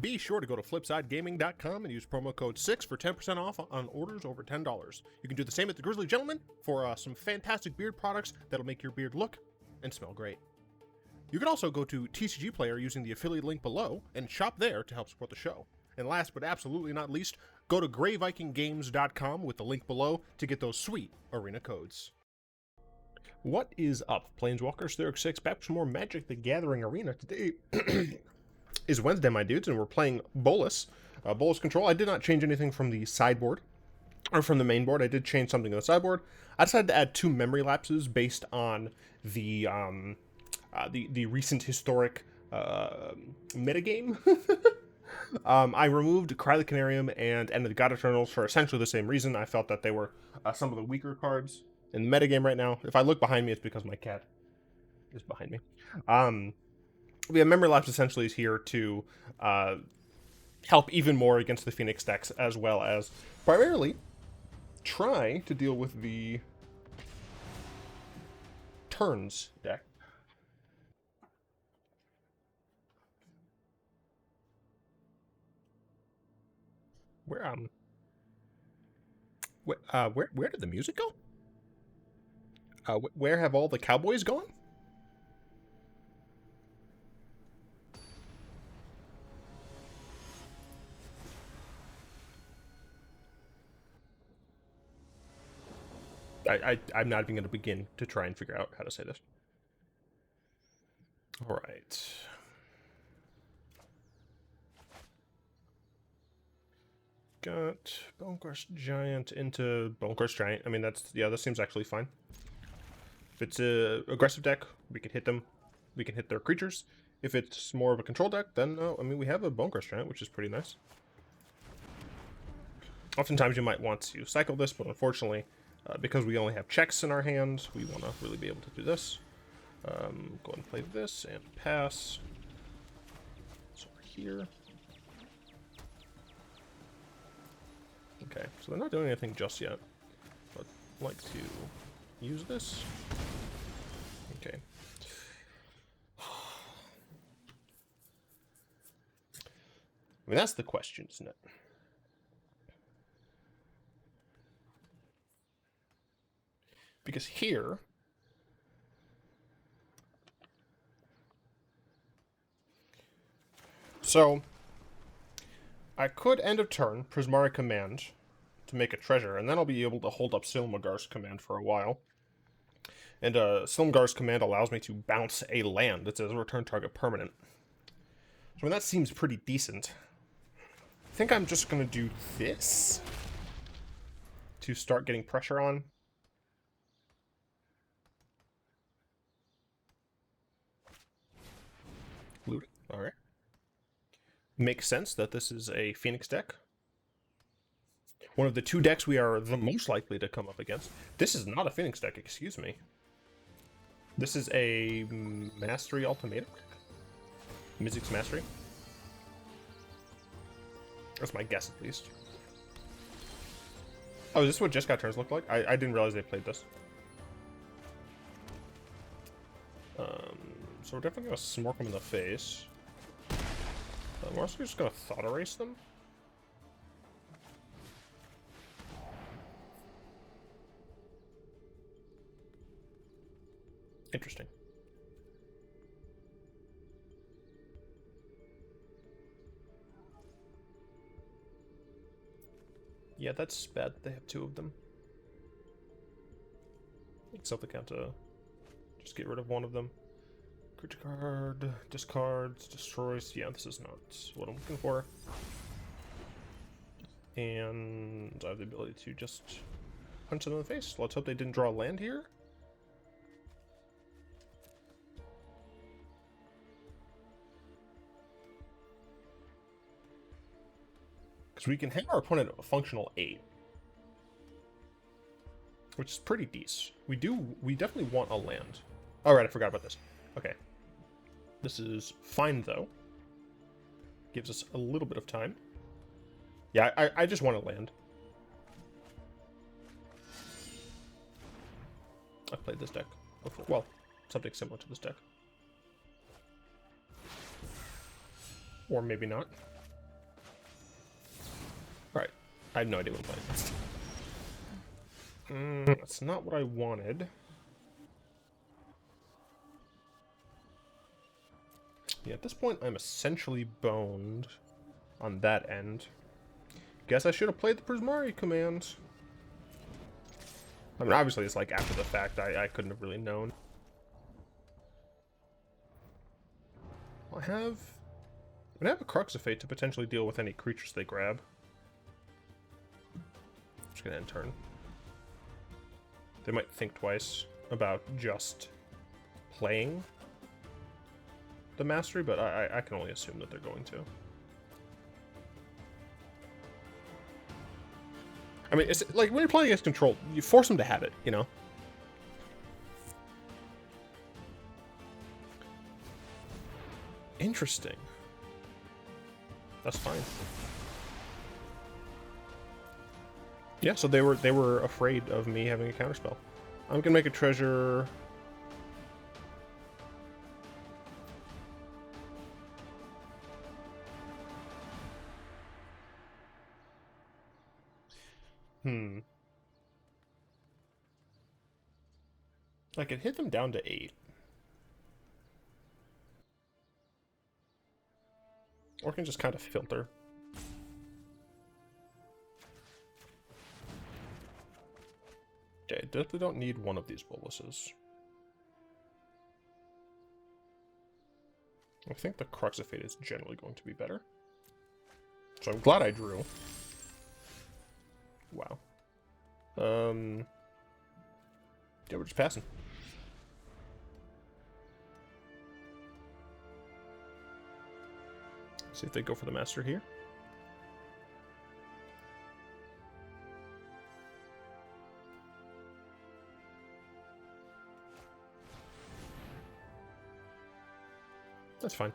Be sure to go to flipsidegaming.com and use promo code 6 for 10% off on orders over $10. You can do the same at the Grizzly Gentleman for some fantastic beard products that'll make your beard look and smell great. You can also go to TCG Player using the affiliate link below and shop there to help support the show. And last but absolutely not least, go to greyvikinggames.com with the link below to get those sweet arena codes. What is up, Planeswalkers? Theric 6 back with some more Magic the Gathering Arena. Today is Wednesday, my dudes, and we're playing Bolas. Bolas Control. I did not change anything from the sideboard, or from the main board. I did change something on the sideboard. I decided to add 2 memory lapses based on the recent historic metagame. I removed Cry the Canarium and End of the God Eternals for essentially the same reason. I felt that they were some of the weaker cards in the metagame right now. If I look behind me, it's because my cat is behind me. We have Memory Lapse essentially is here to help even more against the Phoenix decks, as well as primarily try to deal with the turns deck. Where did the music go? Where have all the cowboys gone? I'm not even going to begin to try and figure out how to say this. All right. Got Bonecrusher Giant into Bonecrusher Giant. I mean, that seems actually fine. If it's a aggressive deck, we can hit them. We can hit their creatures. If it's more of a control deck, then, I mean, we have a Bonecrusher Giant, which is pretty nice. Oftentimes you might want to cycle this, but unfortunately, because we only have checks in our hand, we want to really be able to do this. Go ahead and play this and pass. So we're here. Okay, so they're not doing anything just yet, but I'd like to use this. Okay. I mean, that's the question, isn't it? Because here, so I could end of turn Prismari Command to make a treasure, and then I'll be able to hold up Silumgar's Command for a while. And Silumgar's Command allows me to bounce a land. It says return target permanent. So I mean, that seems pretty decent. I think I'm just going to do this to start getting pressure on. Loot. Alright. Makes sense that this is a Phoenix deck. One of the 2 decks we are the most likely to come up against. This is not a Phoenix deck, excuse me. This is a Mastery Ultimatum. Mizzix Mastery. That's my guess, at least. Oh, is this what Just Got Turns look like? I didn't realize they played this. So we're definitely going to smork them in the face. We're also just going to Thought Erase them. Interesting. Yeah, that's bad. They have 2 of them. Except they can't just get rid of one of them. Creature card, discards, destroys. Yeah, this is not what I'm looking for. And I have the ability to just punch them in the face. Let's hope they didn't draw a land here. Because we can hit our opponent a functional 8. Which is pretty decent. We definitely want a land. Alright, I forgot about this. Okay. This is fine, though. Gives us a little bit of time. Yeah, I just want to land. I've played this deck before. Well, something similar to this deck. Or maybe not. I have no idea what I'm playing against. That's not what I wanted. Yeah, at this point, I'm essentially boned on that end. Guess I should have played the Prismari Command. I mean, obviously, it's like after the fact. I couldn't have really known. I have a Crux of Fate to potentially deal with any creatures they grab. Just gonna end turn. They might think twice about just playing the Mastery, but I can only assume that they're going to. I mean, it's like when you're playing against Control, you force them to have it, you know? Interesting. That's fine. Yeah, so they were afraid of me having a counterspell. I'm gonna make a treasure. I could hit them down to 8. Or I can just kind of filter. Okay, definitely don't need one of these Boluses. I think the Crux of Fate is generally going to be better. So I'm glad I drew. Wow. Yeah, we're just passing. See if they go for the Master here. That's fine.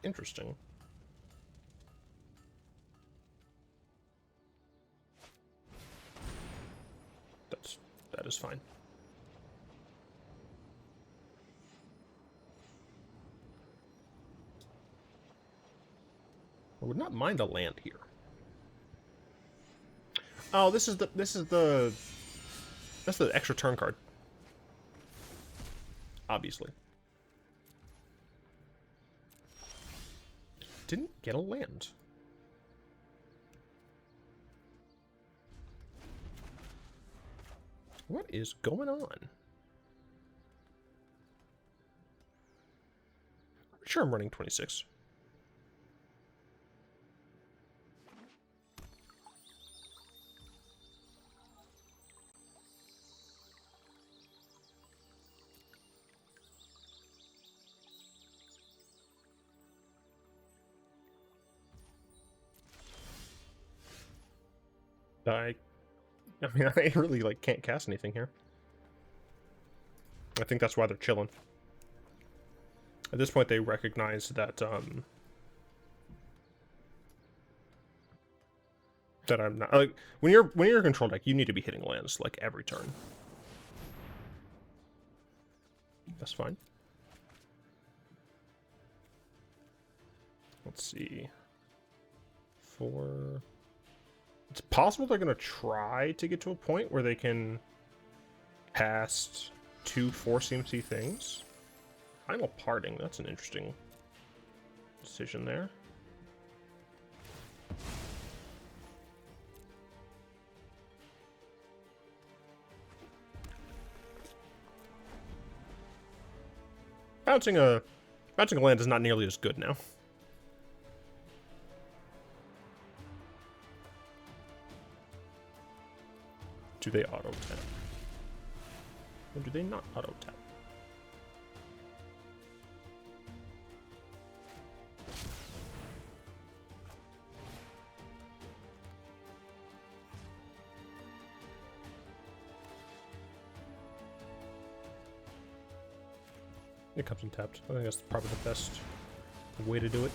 Interesting. That is fine. I would not mind a land here. Oh, that's the extra turn card. Obviously. Didn't get a land. What is going on? I'm sure I'm running 26. I mean, I really, like, can't cast anything here. I think that's why they're chilling. At this point, they recognize that, that I'm not, like, when you're a control deck, you need to be hitting lands, like, every turn. That's fine. Let's see. 4... It's possible they're going to try to get to a point where they can cast 2 4-CMC things. Final Parting, that's an interesting decision there. Bouncing a land is not nearly as good now. Do they auto-tap? Or do they not auto-tap? It comes untapped. I think that's probably the best way to do it.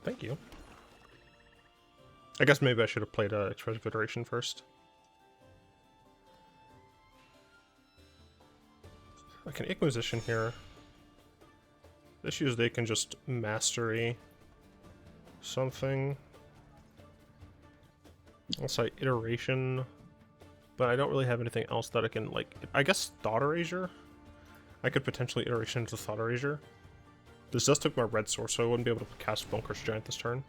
Thank you. I guess maybe I should have played Expressive Iteration first. I can Inquisition here. The issue is they can just Mastery something. I'll say Iteration, but I don't really have anything else that I can, like, I guess Thought Erasure? I could potentially Iteration into Thought Erasure. This does take my red source, so I wouldn't be able to cast Bonecrusher Giant this turn.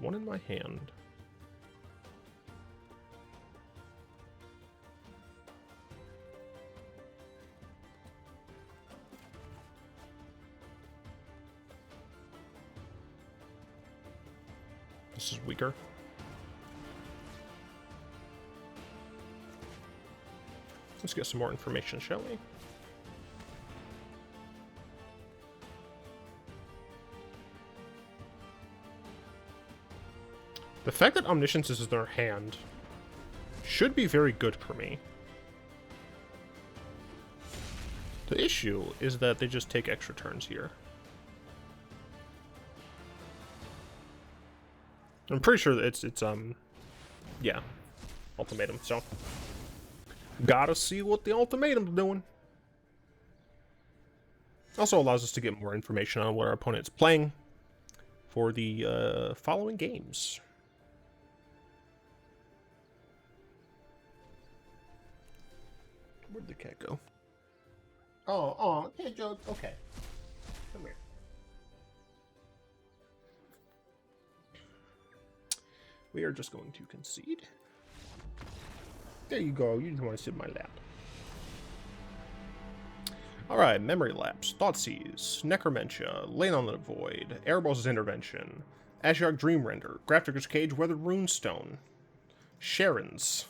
One in my hand. This is weaker. Let's get some more information, shall we? The fact that Omniscience is in their hand should be very good for me. The issue is that they just take extra turns here. I'm pretty sure that it's yeah, Ultimatum, so gotta see what the Ultimatum's doing. Also allows us to get more information on what our opponent's playing for the following games. Where'd the cat go? Oh, cat Joe. Okay. Come here. We are just going to concede. There you go. You just want to sit in my lap. Alright, Memory Lapse, Thoughtseize, Necromentia, Lane on the Void, Erebos' Intervention, Ashiok Dream Render, Grafdigger's Cage, Weathered Runestone, Sharon's.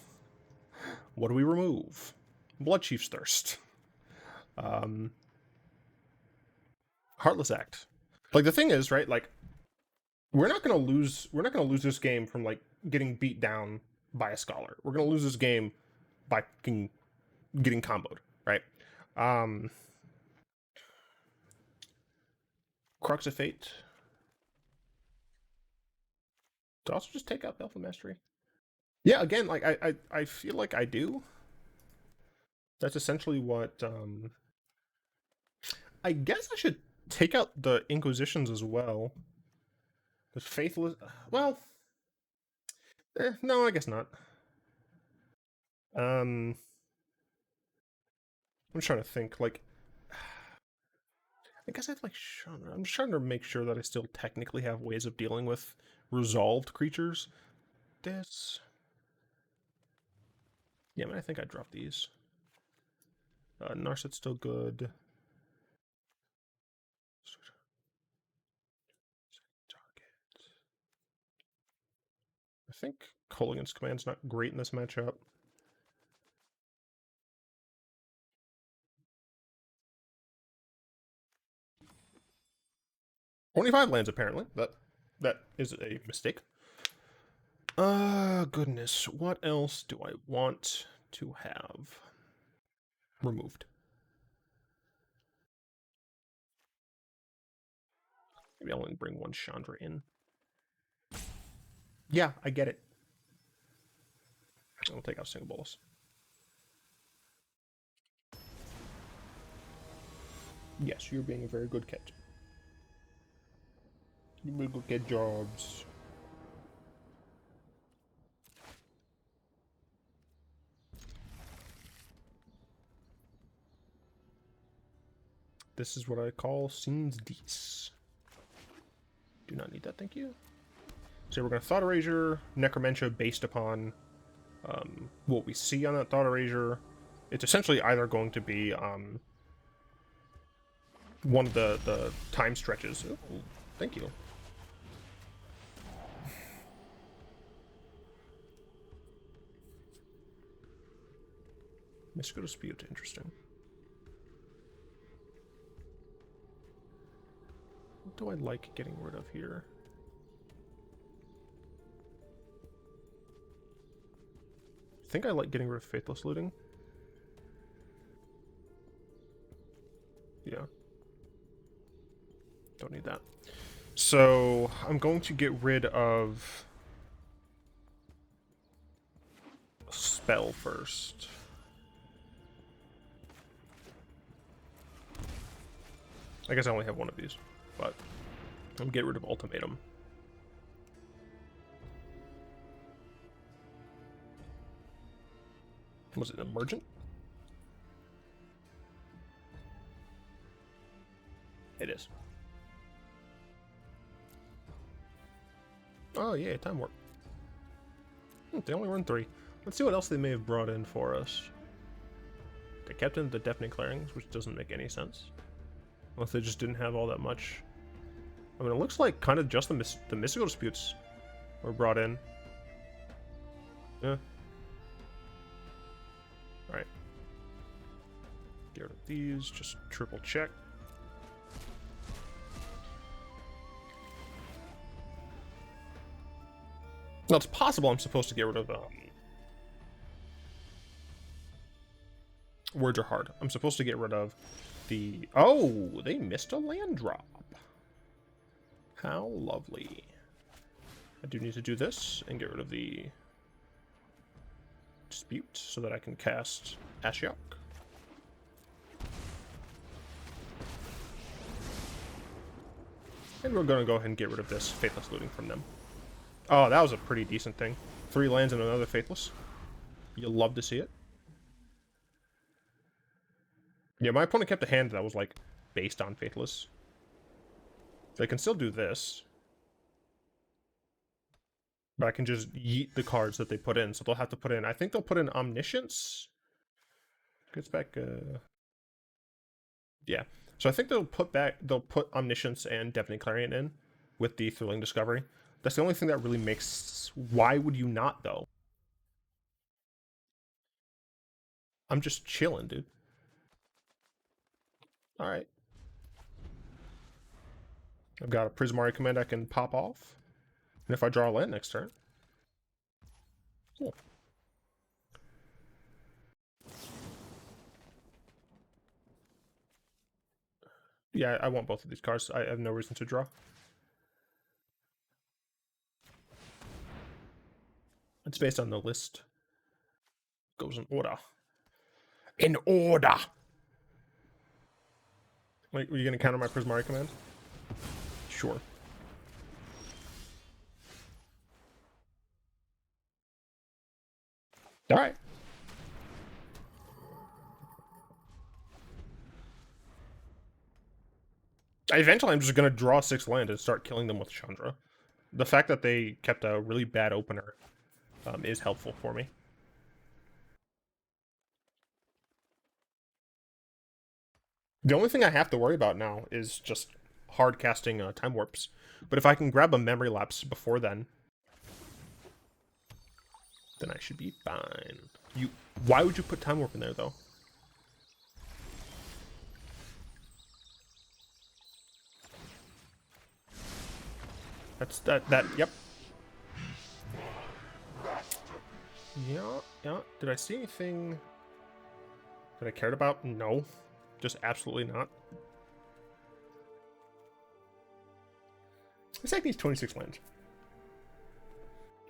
What do we remove? Bloodchief's Thirst. Heartless Act. Like, the thing is, right, like, we're not gonna lose this game from, like, getting beat down by a Scholar. We're gonna lose this game by getting comboed, right? Crux of Fate. To also just take out Baleful Mastery. Yeah, again, like, I feel like I do. That's essentially what, I guess I should take out the Inquisitions as well. The Faithless, well, no, I guess not. I'm trying to think, like, I guess I'd like, I'm just trying to make sure that I still technically have ways of dealing with resolved creatures. This, yeah, I mean, I think I dropped these. Narset's still good. I think Kolaghan's Command's not great in this matchup. Only 5 lands, apparently. That is a mistake. Goodness. What else do I want to have removed? Maybe I'll only bring one Chandra in. Yeah, I get it. I'll take out single Bolas. Yes, you're being a very good cat. You will go get jobs. This is what I call scenes dies. Do not need that, thank you. So we're going to Thought Erasure, Necromentia based upon what we see on that Thought Erasure. It's essentially either going to be one of the time stretches. Ooh, thank you. Mystical Dispute, interesting. What do I like getting rid of here? think I like getting rid of Faithless Looting. Yeah. Don't need that. So I'm going to get rid of Spell first. I guess I only have one of these, but I'm gonna get rid of Ultimatum. Was it Emergent? It is. Oh yeah, Time Warp. They only run 3. Let's see what else they may have brought in for us. They kept in the Deafening Clearings, which doesn't make any sense. Unless they just didn't have all that much. I mean, it looks like kind of just the Mystical Disputes were brought in. Yeah. Alright. Get rid of these, just triple check. Now, it's possible I'm supposed to get rid of Words Are Hard. I'm supposed to get rid of the... Oh, they missed a land drop. How lovely. I do need to do this and get rid of the Dispute so that I can cast Ashiok. And we're going to go ahead and get rid of this Faithless Looting from them. Oh, that was a pretty decent thing. 3 lands and another Faithless. You'll love to see it. Yeah, my opponent kept a hand that was, like, based on Faithless. So I can still do this. But I can just yeet the cards that they put in. So they'll have to put in... I think they'll put in Omniscience. Gets back... Yeah. So I think they'll put Omniscience and Deafening Clarion in with the Thrilling Discovery. That's the only thing that really makes... Why would you not, though? I'm just chilling, dude. Alright. I've got a Prismari Command I can pop off. And if I draw a land next turn... Cool. Yeah, I want both of these cards. I have no reason to draw. It's based on the list. Goes in order. In order! Wait, were you going to counter my Prismari Command? Sure. Alright. Eventually, I'm just going to draw 6 land and start killing them with Chandra. The fact that they kept a really bad opener is helpful for me. The only thing I have to worry about now is just hard casting Time Warps. But if I can grab a Memory Lapse before then I should be fine. Why would you put Time Warp in there, though? Yep. Yeah. Did I see anything that I cared about? No. Just absolutely not. This deck needs 26 lands.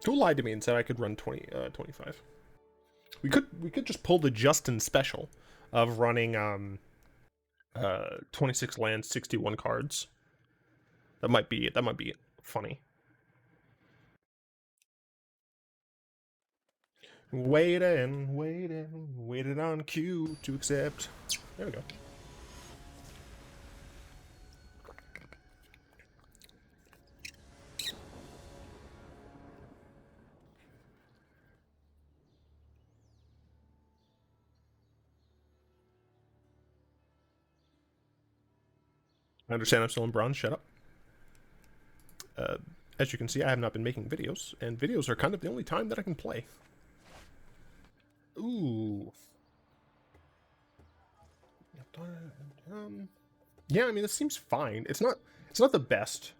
Who lied to me and said I could run 25? We could just pull the Justin special of running 26 lands, 61 cards. That might be funny. Waited on cue to accept. There we go. I understand I'm still in bronze, shut up. As you can see, I have not been making videos, and videos are kind of the only time that I can play. Ooh. Yeah, I mean, this seems fine. It's not the best.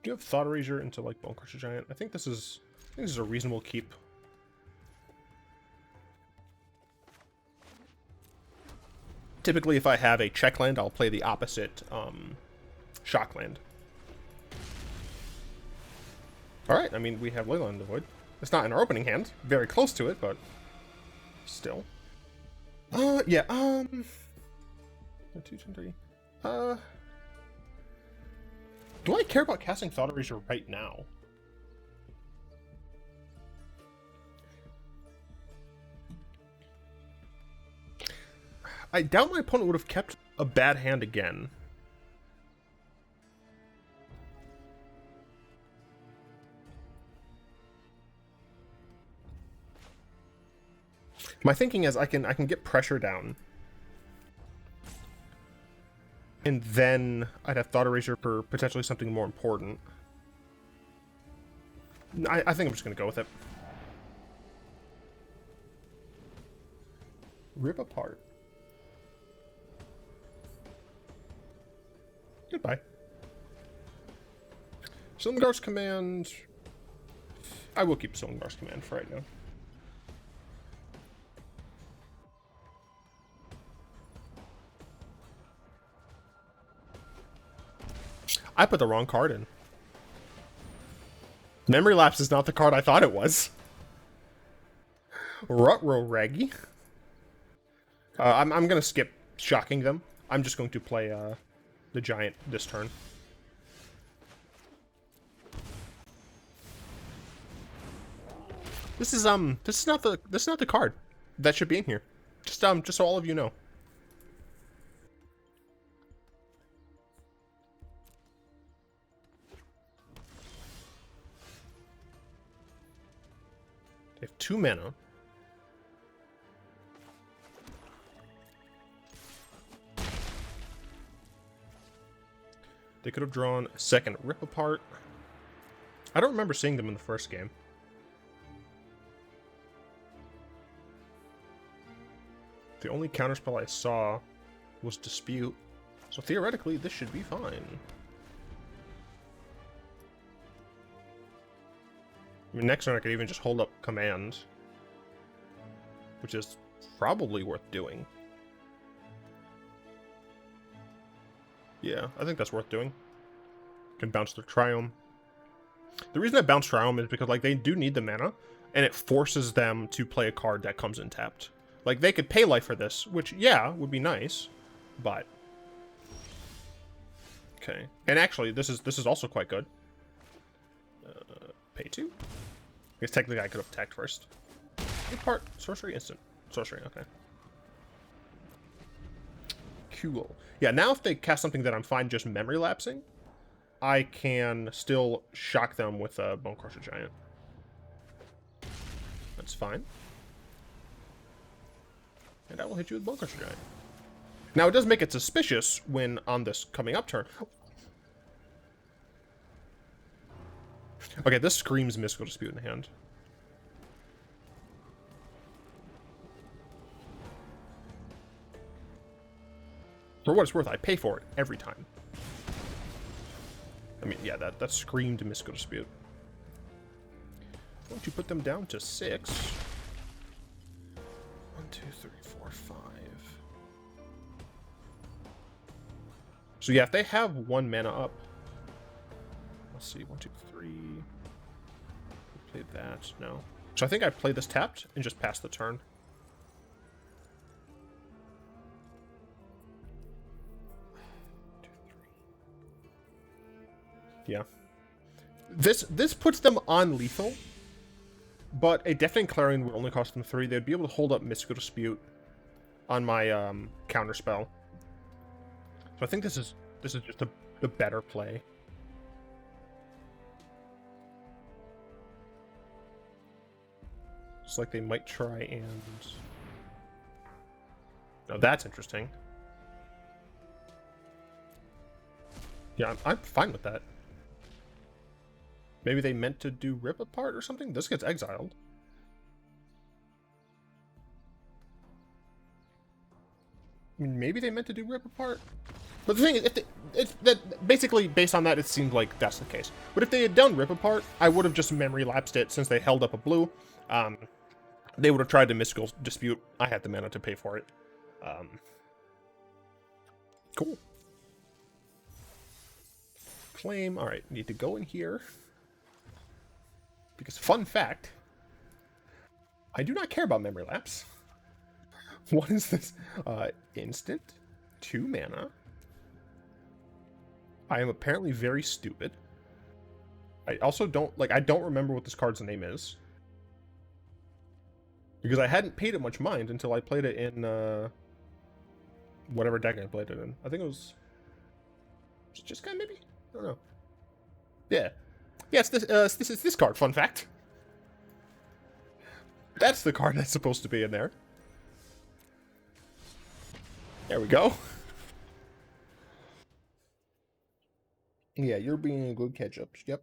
Do you have Thought Erasure into, like, Bonecrusher Giant? I think this is I think this is a reasonable keep. Typically, if I have a check land, I'll play the opposite shock land. Alright, I mean, we have Leyline of the Void. It's not in our opening hand. Very close to it, but still. Yeah, 2, 2, 3. Do I care about casting Thought Erasure right now? I doubt my opponent would have kept a bad hand again. My thinking is I can get pressure down. And then I'd have Thought Erasure for potentially something more important. I think I'm just going to go with it. Rip apart. Goodbye. Silumgar's Command. I will keep Silumgar's Command for right now. I put the wrong card in. Memory Lapse is not the card I thought it was. Ruh-roh Raggy. I'm going to skip shocking them. I'm just going to play the Giant this turn. This is not the card that should be in here. Just so all of you know. They have 2 mana. They could have drawn a second Rip Apart. I don't remember seeing them in the first game. The only counterspell I saw was Dispute. So theoretically, this should be fine. I mean, next turn I could even just hold up Command, which is probably worth doing. Yeah, I think that's worth doing. Can bounce their Triome. The reason I bounce Triome is because, like, they do need the mana, and it forces them to play a card that comes in tapped. Like, they could pay life for this, which, yeah, would be nice, but... Okay. And actually, this is also quite good. Pay 2? I guess technically I could have attacked first. Part sorcery, instant. Sorcery, okay. Cool. Yeah, now if they cast something that I'm fine just memory lapsing, I can still shock them with a Bonecrusher Giant. That's fine. And I will hit you with Bonecrusher Giant. Now it does make it suspicious when on this coming up turn. Okay, this screams Mystical Dispute in hand. For what it's worth, I pay for it every time. I mean, yeah, that screamed Mystical Dispute. Why don't you put them down to 6? 1, 2, 3, 4, 5. So yeah, if they have 1 mana up, let's see, 1, 2, 3. Play that, no. So I think I play this tapped and just pass the turn. Yeah. This puts them on lethal, but a Deafening Clarion would only cost them 3. They'd be able to hold up Mystical Dispute on my counter spell. So I think this is just the better play. It's like they might try and... Now that's interesting. Yeah, I'm fine with that. Maybe they meant to do Rip Apart or something? This gets exiled. I mean, maybe they meant to do Rip Apart? But the thing is, that basically based on that, it seemed like that's the case. But if they had done Rip Apart, I would have just memory lapsed it since they held up a blue. They would have tried to mystical dispute. I had the mana to pay for it. Cool. Claim. All right, need to go in here because fun fact, I do not care about memory lapse. What is this? Instant, 2 mana. I am apparently very stupid. I also don't remember what this card's name is. Because I hadn't paid it much mind until I played it in whatever deck I played it in. I think it was just kind of maybe? I don't know. Yeah. Yeah, this is this card, fun fact. That's the card that's supposed to be in there. There we go. Yeah, you're being a good catch-up. Yep.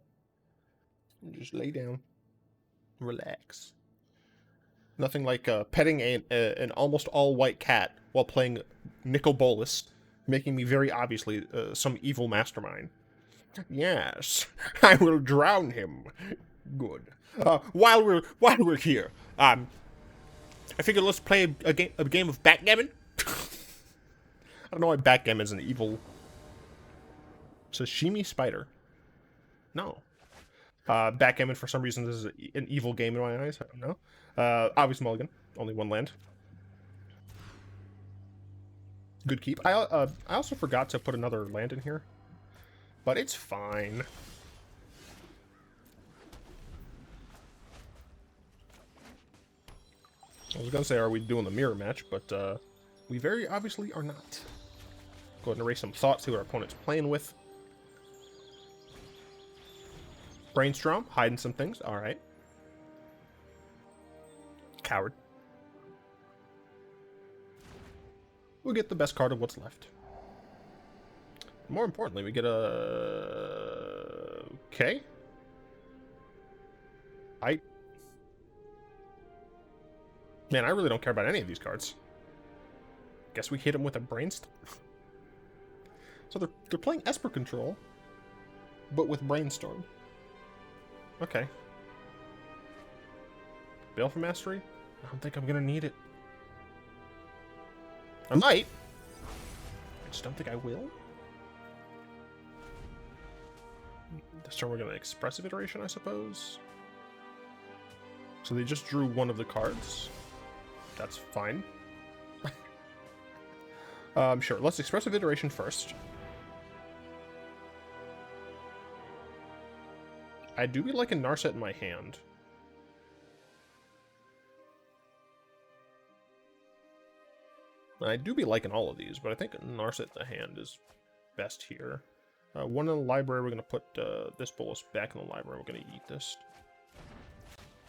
Just lay down. Relax. Nothing like petting an almost all-white cat while playing Nicol Bolas, making me very obviously some evil mastermind. Yes, I will drown him. Good. While we're here, I figured let's play a game of backgammon. I don't know why backgammon is an evil. Sashimi spider. No. Backgammon for some reason is an evil game in my eyes. I don't know. Obvious mulligan. Only 1 land. Good keep. I also forgot to put another land in here, but it's fine. I was gonna say, are we doing the mirror match? But we very obviously are not. Go ahead and erase some thought. See what our opponent's playing with. Brainstorm, hiding some things. All right. Coward. We'll get the best card of what's left. More importantly, we get a... Okay. Man, I really don't care about any of these cards. Guess we hit him with a Brainstorm. So they're playing Esper Control, but with Brainstorm. Okay. Baleful Mastery? I don't think I'm gonna need it. I might. I just don't think I will. This turn we're gonna Expressive Iteration, I suppose. So they just drew one of the cards. That's fine. Sure, let's Expressive Iteration first. I do be like a Narset in my hand. I do be liking all of these, but I think Narset in the hand is best here. One in the library, we're going to put this Bolas back in the library. We're going to eat this.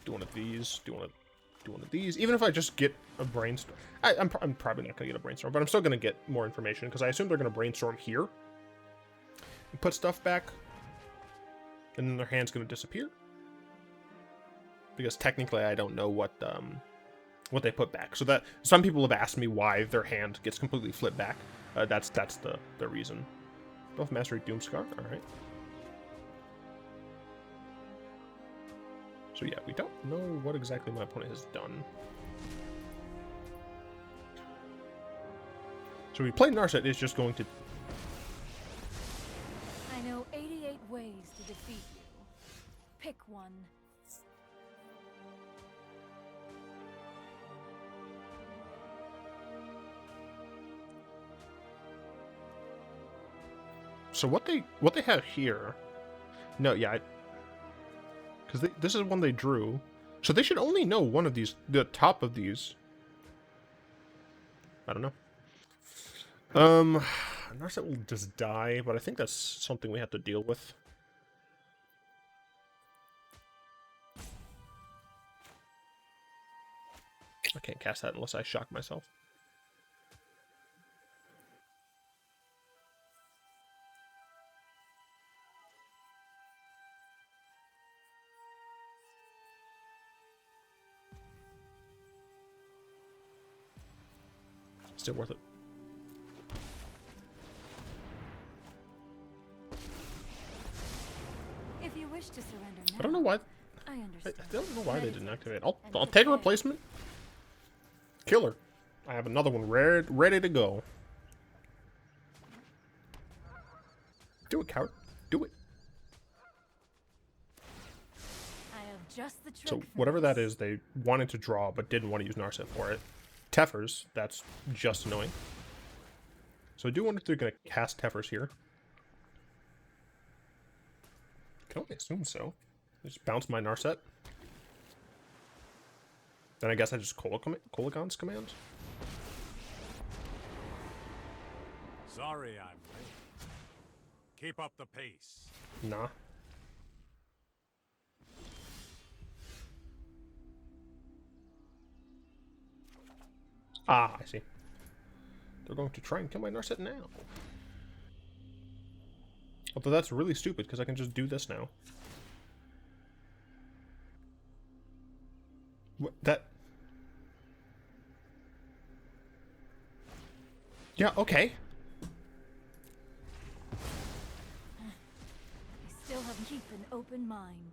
Do one of these. Do one of these. Even if I just get a Brainstorm. I'm probably not going to get a Brainstorm, but I'm still going to get more information, because I assume they're going to Brainstorm here. And put stuff back. And then their hand's going to disappear. Because technically I don't know what they put back. So that some people have asked me why their hand gets completely flipped back. That's the reason. Both Mastery Doomscar, alright. So yeah, we don't know what exactly my opponent has done. So we play Narset is just going to... I know 88 ways to defeat you. Pick one. So what they have here? No, yeah, because this is one they drew, so they should only know one of these, the top of these. I don't know. Narset will just die, but I think that's something we have to deal with. I can't cast that unless I shock myself. Still worth it. to surrender now, I don't know why. I I understand. don't know why they didn't activate. I'll take a replacement. Killer. I have another one ready to go. Do it, coward. Do it. I have just the trick So for whatever this. that is, they wanted to draw but didn't want to use Narset for it. Tefers, that's just annoying. So I do wonder if they're going to cast Tefers here. Can only assume so. Just bounce my Narset. Then I guess I just Kolaghan's command. Sorry I'm late. Keep up the pace. Nah. Ah, I see. They're going to try and kill my Narset now. Although that's really stupid, because I can just do this now. What, that... Yeah, okay. I still have keep an open mind.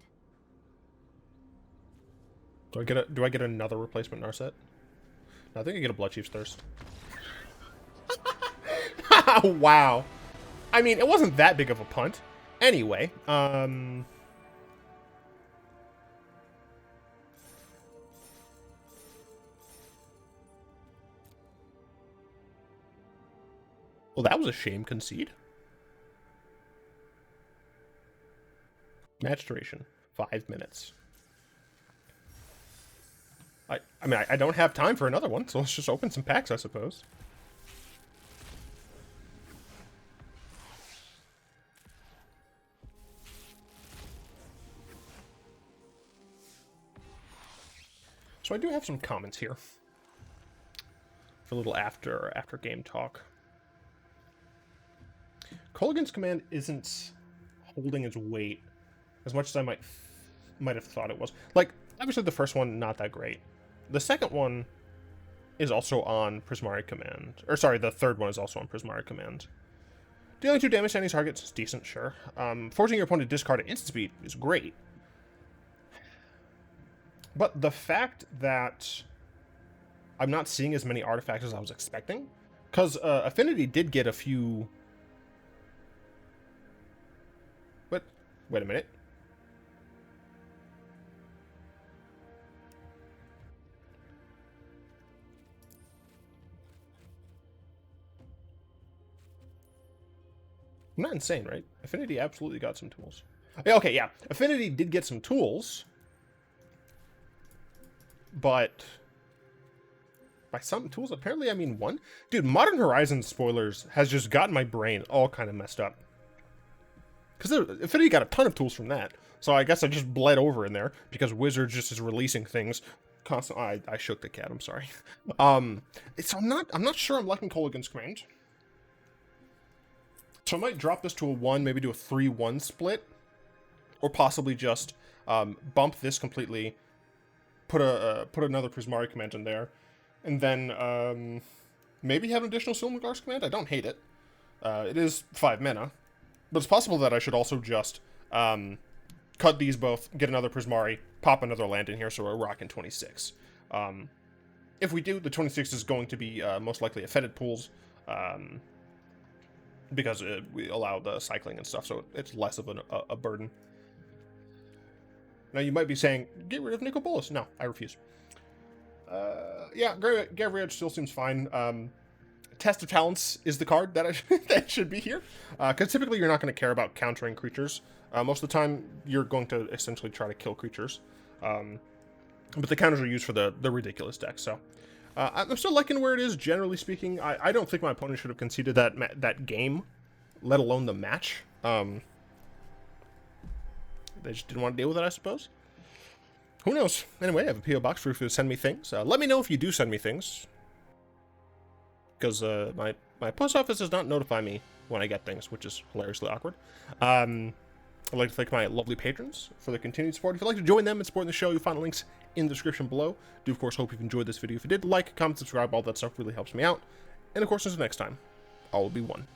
Do I get another replacement Narset? No, I think I get a Bloodchief's Thirst. Wow. I mean, it wasn't that big of a punt. Anyway, well, that was a shame. Concede. Match duration, 5 minutes. I mean, I don't have time for another one, so let's just open some packs, I suppose. So I do have some comments here for a little after game talk. Kolaghan's command isn't holding its weight as much as I might have thought it was. Like, obviously the first one, not that great. The second one is also on Prismari Command. Or sorry, the third one is also on Prismari Command. Dealing 2 damage to any target is decent, sure. Forcing your opponent to discard at instant speed is great. But the fact that I'm not seeing as many artifacts as I was expecting, because Affinity did get a few... Wait a minute. I'm not insane, right? Affinity absolutely got some tools. Okay, yeah. Affinity did get some tools. But by some tools, apparently I mean one. Dude, Modern Horizons spoilers has just gotten my brain all kind of messed up. Because Affinity got a ton of tools from that. So I guess I just bled over in there because Wizards just is releasing things constantly. I shook the cat, I'm sorry. So I'm not sure I'm liking Kolaghan's command. So I might drop this to a 1, maybe do a 3-1 split. Or possibly just bump this completely. Put another Prismari command in there. And then maybe have an additional Silumgar's command. I don't hate it. It is 5 mana. But it's possible that I should also just cut these both, get another Prismari, pop another land in here, so we're rocking 26. If we do, the 26 is going to be most likely a Fetid Pools, because we allow the cycling and stuff, so it's less of a burden. Now you might be saying, get rid of Nicol Bolas. No, I refuse. Yeah, Graveyard still seems fine. Test of Talents is the card that that should be here. Because typically you're not going to care about countering creatures. Most of the time you're going to essentially try to kill creatures. But the counters are used for the ridiculous deck, so... I'm still liking where it is, generally speaking. I don't think my opponent should have conceded that game, let alone the match. They just didn't want to deal with it, I suppose. Who knows? Anyway, I have a P.O. box for you to send me things. Let me know if you do send me things. Because my post office does not notify me when I get things, which is hilariously awkward. I'd like to thank my lovely patrons for their continued support. If you'd like to join them and support the show, you'll find the links in the description below. Do, of course, hope you've enjoyed this video. If you did, like, comment, subscribe, all that stuff really helps me out. And, of course, until next time, all will be one.